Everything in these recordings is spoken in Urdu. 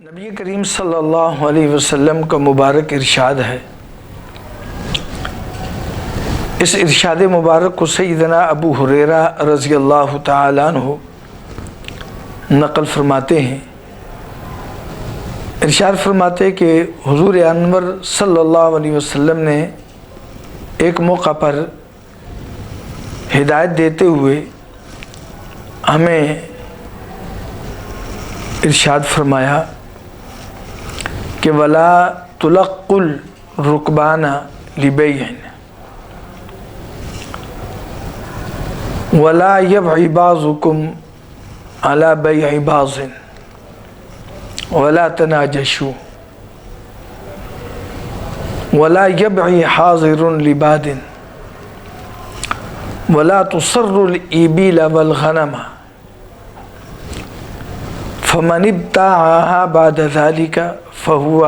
نبی کریم صلی اللہ علیہ وسلم کا مبارک ارشاد ہے. اس ارشاد مبارک کو سیدنا ابو ہریرہ رضی اللہ تعالیٰ عنہ نقل فرماتے ہیں. ارشاد فرماتے کہ حضور انور صلی اللہ علیہ وسلم نے ایک موقع پر ہدایت دیتے ہوئے ہمیں ارشاد فرمایا کہ ولا تلقوا الرکبان لبیع ولا یبع بعضکم علی بیع بعض ولا تناجشوا ولا یبع حاضر لباد ولا تصر الإبل والغنم فمن ابتاعها بعد ذلك فهو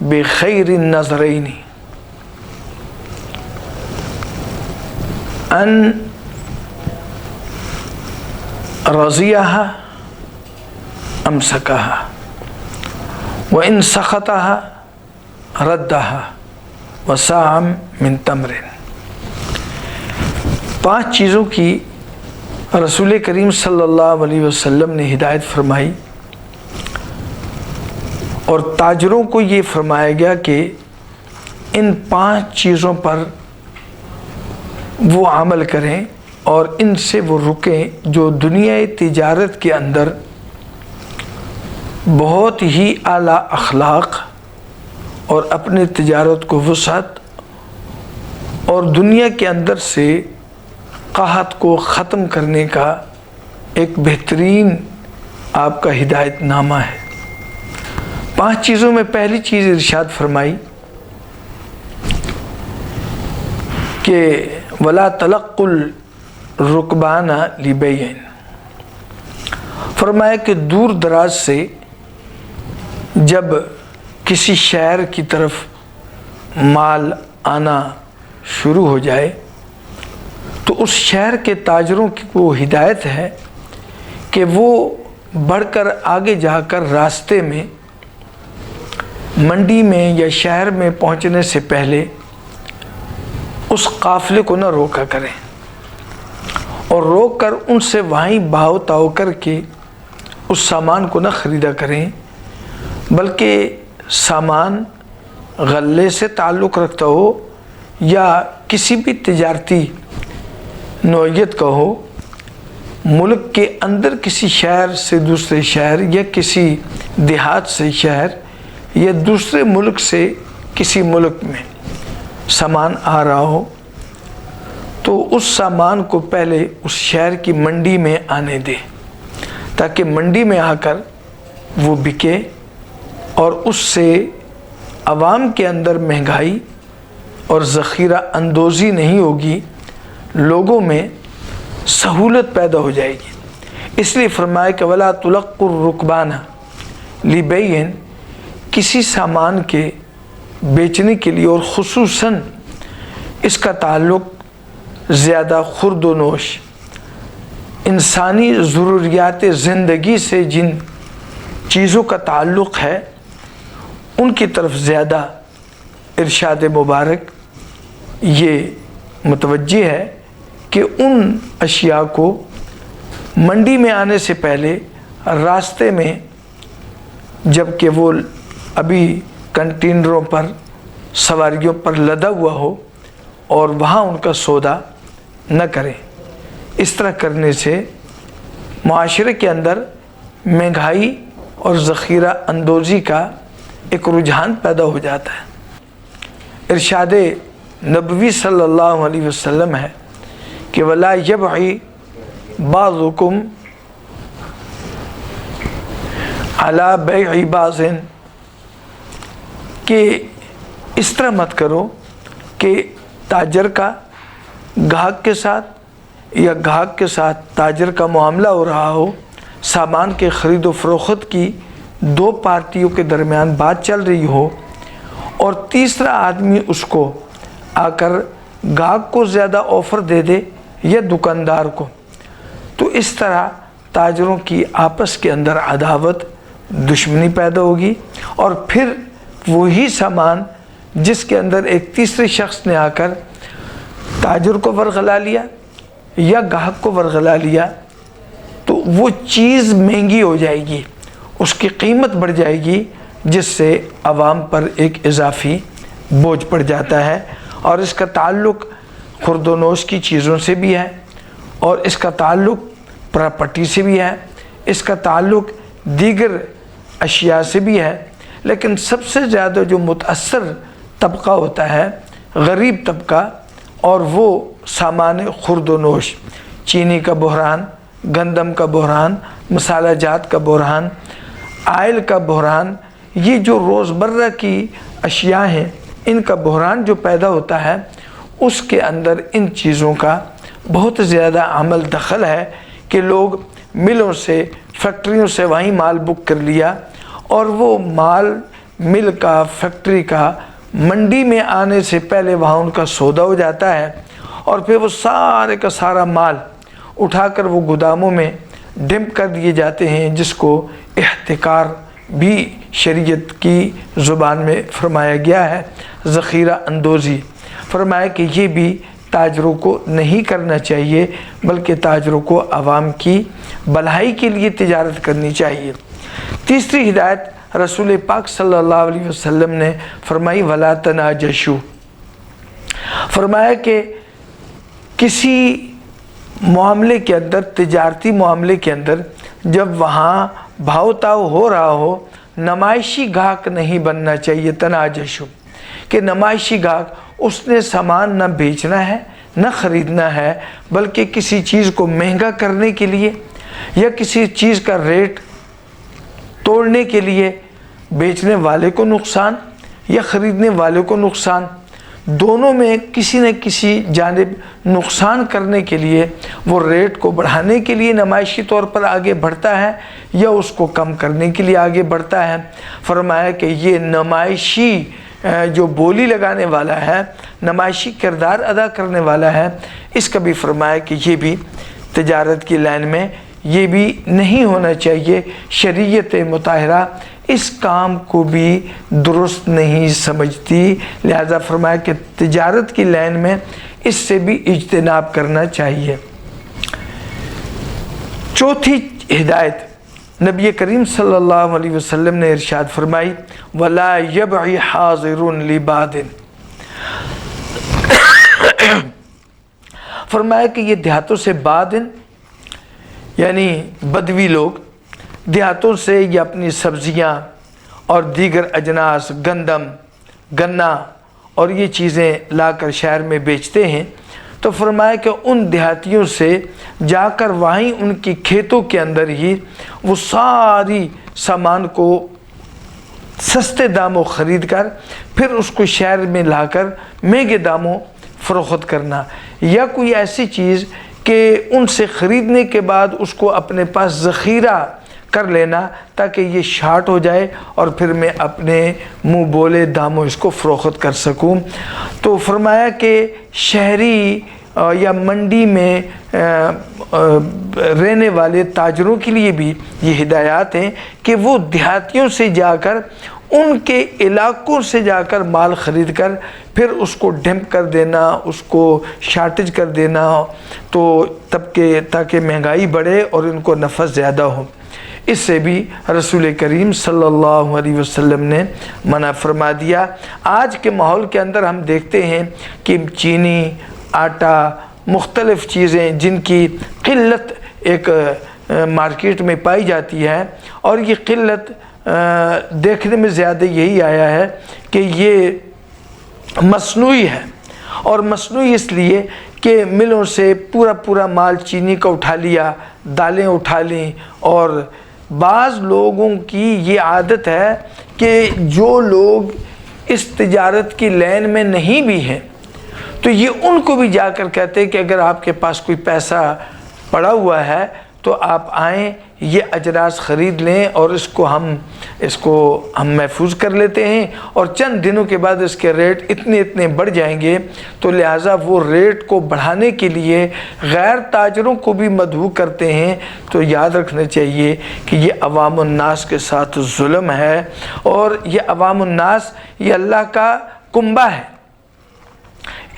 بخير النظرين أن رضيها أمسكها وإن سخطها ردها وساعا من تمر. 5 چیزوں کی رسول کریم صلی اللہ علیہ وسلم نے ہدایت فرمائی اور تاجروں کو یہ فرمایا گیا کہ ان 5 چیزوں پر وہ عمل کریں اور ان سے وہ رکیں جو دنیا تجارت کے اندر بہت ہی اعلیٰ اخلاق اور اپنی تجارت کو وسعت اور دنیا کے اندر سے قحط کو ختم کرنے کا ایک بہترین آپ کا ہدایت نامہ ہے. 5 چیزوں میں پہلی چیز ارشاد فرمائی کہ ولا تلقوا الرکبان لبیع. فرمایا کہ دور دراز سے جب کسی شہر کی طرف مال آنا شروع ہو جائے تو اس شہر کے تاجروں کی وہ ہدایت ہے کہ وہ بڑھ کر آگے جا کر راستے میں منڈی میں یا شہر میں پہنچنے سے پہلے اس قافلے کو نہ روکا کریں اور روک کر ان سے وہیں بھاؤ تاؤ کر کے اس سامان کو نہ خریدا کریں، بلکہ سامان غلے سے تعلق رکھتا ہو یا کسی بھی تجارتی نوعیت کا ہو، ملک کے اندر کسی شہر سے دوسرے شہر یا کسی دیہات سے شہر یا دوسرے ملک سے کسی ملک میں سامان آ رہا ہو تو اس سامان کو پہلے اس شہر کی منڈی میں آنے دے تاکہ منڈی میں آ کر وہ بکے اور اس سے عوام کے اندر مہنگائی اور ذخیرہ اندوزی نہیں ہوگی، لوگوں میں سہولت پیدا ہو جائے گی. اس لیے فرمایا کہ ولا تلقوا الرکبان لبیع، کسی سامان کے بیچنے کے لیے اور خصوصاً اس کا تعلق زیادہ خورد و نوش انسانی ضروریات زندگی سے جن چیزوں کا تعلق ہے ان کی طرف زیادہ ارشاد مبارک یہ متوجہ ہے کہ ان اشیاء کو منڈی میں آنے سے پہلے راستے میں جب کہ وہ ابھی کنٹینروں پر سواریوں پر لدا ہوا ہو اور وہاں ان کا سودا نہ کریں. اس طرح کرنے سے معاشرے کے اندر مہنگائی اور ذخیرہ اندوزی کا ایک رجحان پیدا ہو جاتا ہے. ارشاد نبوی صلی اللہ علیہ وسلم ہے کہ ولا یبع بعضکم علی بیع بعض، کہ اس طرح مت کرو کہ تاجر کا گاہک کے ساتھ یا گاہک کے ساتھ تاجر کا معاملہ ہو رہا ہو، سامان کے خرید و فروخت کی 2 پارٹیوں کے درمیان بات چل رہی ہو اور تیسرا آدمی اس کو آ کر گاہک کو زیادہ آفر دے دے یا دکاندار کو، تو اس طرح تاجروں کی آپس کے اندر عداوت دشمنی پیدا ہوگی، اور پھر وہی سامان جس کے اندر ایک تیسرے شخص نے آ کر تاجر کو ورغلا لیا یا گاہک کو ورغلا لیا تو وہ چیز مہنگی ہو جائے گی، اس کی قیمت بڑھ جائے گی، جس سے عوام پر ایک اضافی بوجھ پڑ جاتا ہے۔ اور اس کا تعلق خرد و نوش کی چیزوں سے بھی ہے، اور اس کا تعلق پراپرٹی سے بھی ہے، اس کا تعلق دیگر اشیاء سے بھی ہے، لیکن سب سے زیادہ جو متاثر طبقہ ہوتا ہے غریب طبقہ، اور وہ سامان خرد و نوش، چینی کا بحران، گندم کا بحران، مسالہ جات کا بحران، آئل کا بحران، یہ جو روزمرہ کی اشیاء ہیں ان کا بحران جو پیدا ہوتا ہے، اس کے اندر ان چیزوں کا بہت زیادہ عمل دخل ہے کہ لوگ ملوں سے، فیکٹریوں سے وہیں مال بک کر لیا، اور وہ مال مل کا، فیکٹری کا منڈی میں آنے سے پہلے وہاں ان کا سودا ہو جاتا ہے، اور پھر وہ سارے کا سارا مال اٹھا کر وہ گوداموں میں ڈمپ کر دیے جاتے ہیں، جس کو احتکار بھی شریعت کی زبان میں فرمایا گیا ہے، ذخیرہ اندوزی۔ فرمایا کہ یہ بھی تاجروں کو نہیں کرنا چاہیے، بلکہ تاجروں کو عوام کی بھلائی کے لیے تجارت کرنی چاہیے۔ تیسری ہدایت رسول پاک صلی اللہ علیہ وسلم نے فرمائی وَلَا تَنَاجَشُوا، فرمایا کہ کسی معاملے کے اندر، تجارتی معاملے کے اندر جب وہاں بھاؤ تاؤ ہو رہا ہو، نمائشی گاہک نہیں بننا چاہیے۔ تناجشو کہ نمائشی گاہک، اس نے سامان نہ بیچنا ہے نہ خریدنا ہے، بلکہ کسی چیز کو مہنگا کرنے کے لیے یا کسی چیز کا ریٹ توڑنے کے لیے بیچنے والے کو نقصان یا خریدنے والے کو نقصان، دونوں میں کسی نہ کسی جانب نقصان کرنے کے لیے وہ ریٹ کو بڑھانے کے لیے نمائشی طور پر آگے بڑھتا ہے یا اس کو کم کرنے کے لیے آگے بڑھتا ہے۔ فرمایا کہ یہ نمائشی جو بولی لگانے والا ہے، نمائشی کردار ادا کرنے والا ہے، اس کا بھی فرمایا کہ یہ بھی تجارت کی لائن میں یہ بھی نہیں ہونا چاہیے۔ شریعت مطہرہ اس کام کو بھی درست نہیں سمجھتی، لہذا فرمایا کہ تجارت کی لائن میں اس سے بھی اجتناب کرنا چاہیے۔ چوتھی ہدایت نبی کریم صلی اللہ علیہ وسلم نے ارشاد فرمائی وَلَا يَبْعِ حَاضِرٌ لِبَادٍ، فرمایا کہ یہ دیہاتوں سے بادن یعنی بدوی لوگ دیہاتوں سے یہ اپنی سبزیاں اور دیگر اجناس، گندم، گنا اور یہ چیزیں لا کر شہر میں بیچتے ہیں، تو فرمایا کہ ان دیہاتیوں سے جا کر وہیں ان کی کھیتوں کے اندر ہی وہ ساری سامان کو سستے داموں خرید کر پھر اس کو شہر میں لا کر مہنگے داموں فروخت کرنا، یا کوئی ایسی چیز کہ ان سے خریدنے کے بعد اس کو اپنے پاس ذخیرہ کر لینا تاکہ یہ شارٹ ہو جائے اور پھر میں اپنے منہ بولے داموں اس کو فروخت کر سکوں۔ تو فرمایا کہ شہری یا منڈی میں رہنے والے تاجروں کے لیے بھی یہ ہدایات ہیں کہ وہ دیہاتیوں سے جا کر ان کے علاقوں سے جا کر مال خرید کر پھر اس کو ڈمپ کر دینا، اس کو شارٹیج کر دینا، تو تاکہ مہنگائی بڑھے اور ان کو نفع زیادہ ہو۔ اس سے بھی رسول کریم صلی اللہ علیہ وسلم نے منع فرما دیا۔ آج کے ماحول کے اندر ہم دیکھتے ہیں کہ چینی، آٹا، مختلف چیزیں جن کی قلت ایک مارکیٹ میں پائی جاتی ہے، اور یہ قلت دیکھنے میں زیادہ یہی آیا ہے کہ یہ مصنوعی ہے، اور مصنوعی اس لیے کہ ملوں سے پورا مال چینی کا اٹھا لیا، دالیں اٹھا لیں، اور بعض لوگوں کی یہ عادت ہے کہ جو لوگ اس تجارت کی لین میں نہیں بھی ہیں تو یہ ان کو بھی جا کر کہتے ہیں کہ اگر آپ کے پاس کوئی پیسہ پڑا ہوا ہے تو آپ آئیں یہ اجراس خرید لیں اور اس کو ہم محفوظ کر لیتے ہیں، اور چند دنوں کے بعد اس کے ریٹ اتنے بڑھ جائیں گے، تو لہٰذا وہ ریٹ کو بڑھانے کے لیے غیر تاجروں کو بھی مدعو کرتے ہیں۔ تو یاد رکھنا چاہیے کہ یہ عوام الناس کے ساتھ ظلم ہے، اور یہ عوام الناس یہ اللہ کا کنبہ ہے۔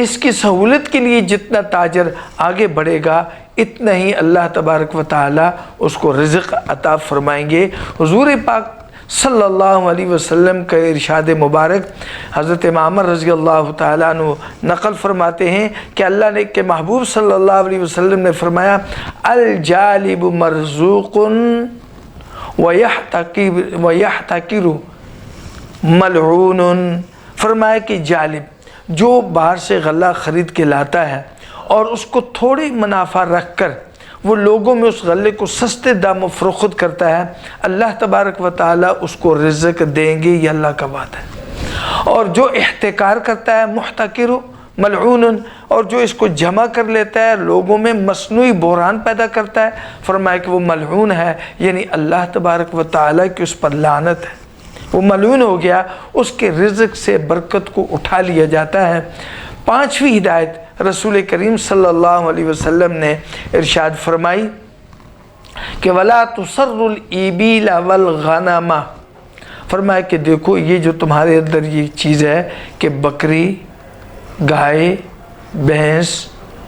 اس کی سہولت کے لیے جتنا تاجر آگے بڑھے گا اتنا ہی اللہ تبارک و تعالی اس کو رزق عطا فرمائیں گے۔ حضور پاک صلی اللہ علیہ وسلم کا ارشاد مبارک حضرت معمر رضی اللہ تعالیٰ عنہ نقل فرماتے ہیں کہ اللہ نے کہ محبوب صلی اللہ علیہ وسلم نے فرمایا الجالب مرزوق ویحتکر ملعون، فرمایا کہ جالب جو باہر سے غلہ خرید کے لاتا ہے اور اس کو تھوڑی منافع رکھ کر وہ لوگوں میں اس غلے کو سستے داموں فروخت کرتا ہے، اللہ تبارک و تعالی اس کو رزق دیں گے، یہ اللہ کا وعدہ ہے۔ اور جو احتکار کرتا ہے محتکر ملعون، اور جو اس کو جمع کر لیتا ہے لوگوں میں مصنوعی بحران پیدا کرتا ہے، فرمایا کہ وہ ملعون ہے، یعنی اللہ تبارک و تعالی کی اس پر لعنت ہے، وہ ملعون ہو گیا، اس کے رزق سے برکت کو اٹھا لیا جاتا ہے۔ پانچویں ہدایت رسول کریم صلی اللہ علیہ وسلم نے ارشاد فرمائی کہ وَلَا تُسَرُّ الْإِبِيلَ وَالْغَنَمَ، فرمایا کہ دیکھو یہ جو تمہارے اندر یہ چیز ہے کہ بکری، گائے، بھینس،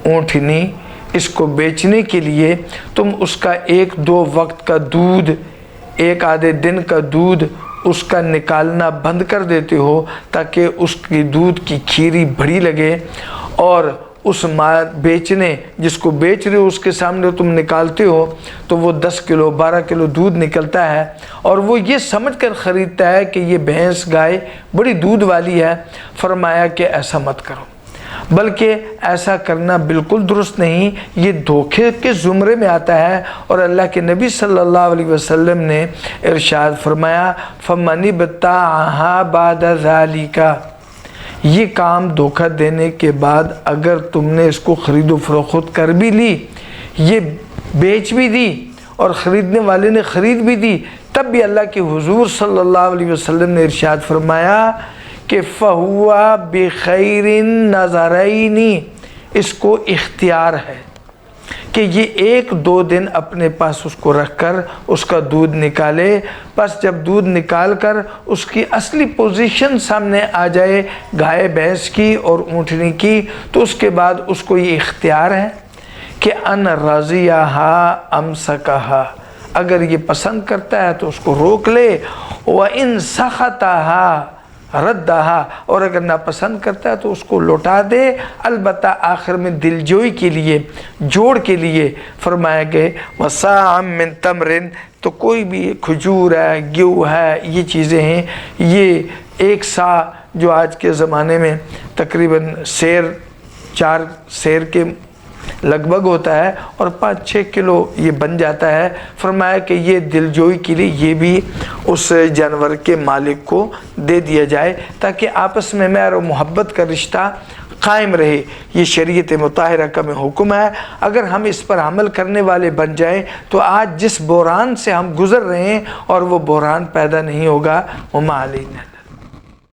اونٹنی، اس کو بیچنے کے لیے تم اس کا 1-2 وقت کا دودھ، 1 آدھے دن کا دودھ اس کا نکالنا بند کر دیتے ہو تاکہ اس کی دودھ کی کھیری بڑی لگے، اور اس مال بیچنے جس کو بیچ رہے ہو اس کے سامنے تم نکالتے ہو تو وہ 10 کلو 12 کلو دودھ نکلتا ہے، اور وہ یہ سمجھ کر خریدتا ہے کہ یہ بھینس گائے بڑی دودھ والی ہے۔ فرمایا کہ ایسا مت کرو، بلکہ ایسا کرنا بالکل درست نہیں، یہ دھوکے کے زمرے میں آتا ہے، اور اللہ کے نبی صلی اللہ علیہ وسلم نے ارشاد فرمایا فَمَنِ ابْتَاعَهَا بَعْدَ ذَلِكَ، یہ کام دھوکہ دینے کے بعد اگر تم نے اس کو خرید و فروخت کر بھی لی، یہ بیچ بھی دی اور خریدنے والے نے خرید بھی دی، تب بھی اللہ کے حضور صلی اللہ علیہ وسلم نے ارشاد فرمایا کہ فَهُوَ بِخَيْرِ النَّظَرَيْنِ، اس کو اختیار ہے کہ یہ 1-2 دن اپنے پاس اس کو رکھ کر اس کا دودھ نکالے، بس جب دودھ نکال کر اس کی اصلی پوزیشن سامنے آ جائے گائے بھینس کی اور اونٹنی کی، تو اس کے بعد اس کو یہ اختیار ہے کہ ان رضیہا امسکہا، اگر یہ پسند کرتا ہے تو اس کو روک لے، وَإِن سَخَطَہا ردہا، اور اگر ناپسند کرتا ہے تو اس کو لوٹا دے، البتہ آخر میں دلجوئی کے لیے، جوڑ کے لیے فرمایا گئے وَصَاعًا مِّن تَمْرٍ، تو کوئی بھی کھجور ہے، گیہوں ہے، یہ چیزیں ہیں، یہ 1 سا جو آج کے زمانے میں تقریباً 4 سیر کے لگ بھگ ہوتا ہے، اور 5-6 کلو یہ بن جاتا ہے۔ فرمایا کہ یہ دلجوئی کے لیے یہ بھی اس جانور کے مالک کو دے دیا جائے تاکہ آپس میں مہر و محبت کا رشتہ قائم رہے۔ یہ شریعت مطہرہ کا میں حکم ہے، اگر ہم اس پر عمل کرنے والے بن جائیں تو آج جس بحران سے ہم گزر رہے ہیں اور وہ بحران پیدا نہیں ہوگا۔ وما علینا۔